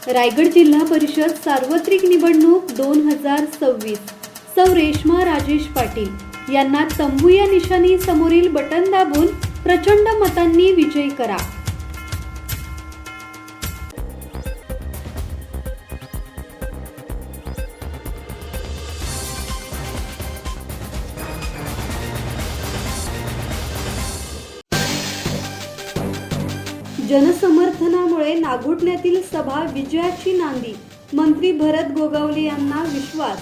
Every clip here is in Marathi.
रायगड जिल्हा परिषद सार्वत्रिक निवडणूक 2026 सौ रेश्मा राजेश पाटील यांना तंबू या निशाणी समोरील बटन दाबून प्रचंड मतांनी विजयी करा। जनसमर्थनामुळे नागोठण्यातील सभा विजयाची नांदी, मंत्री भरत गोगावले यांना विश्वास।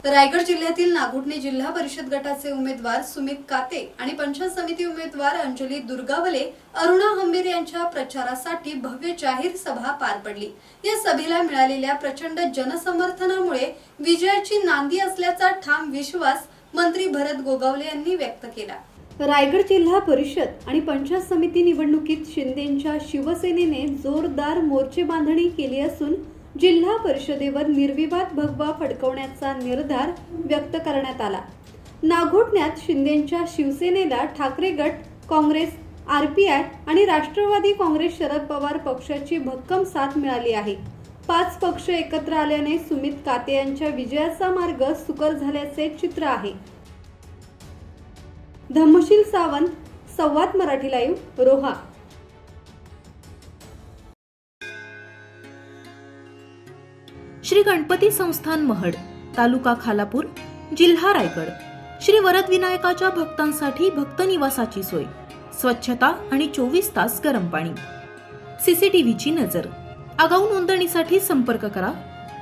रायगड जिल्ह्यातील नागोठणे जिल्हा परिषद गटाचे उमेदवार सुमित काते आणि पंचायत समिती उमेदवार अंजली दुर्गावले, अरुणा हंबीर यांच्या प्रचारासाठी भव्य जाहीर सभा पार पडली। या सभेला मिळालेल्या प्रचंड जनसमर्थनामुळे विजयाची नांदी असल्याचा ठाम विश्वास मंत्री भरत गोगावले यांनी व्यक्त केला। रायगड जिल्हा परिषद आणि पंचायत समिती निवडणुकीत शिंदेंच्या शिवसेनेने जोरदार मोर्चे बांधणी केली असून जिल्हा परिषदेवर निर्विवाद भगवा फडकवण्याचा निर्धार व्यक्त करण्यात आला। नागोठण्यात शिंदेंच्या शिवसेनेला ठाकरे गट, काँग्रेस, आरपीआय आणि राष्ट्रवादी काँग्रेस शरद पवार पक्षाची भक्कम साथ मिळाली आहे। 5 पक्ष एकत्र आल्याने सुमित काते यांच्या विजयाचा मार्ग सुकर झाल्याचे चित्र आहे। धम्मशील सावंत, संवाद मराठी लाईव्ह, रोहा। श्री गणपती संस्थान महड, तालुका खालापूर, जिल्हा रायगड। श्री वरद विनायकाच्या भक्तांसाठी भक्त निवासाची सोय, स्वच्छता आणि 24 तास गरम पाणी, सीसीटीव्हीची नजर। आगाऊ नोंदणीसाठी संपर्क करा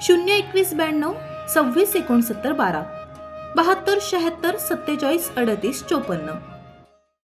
021 92 26 69 12 72 76 47 38 54।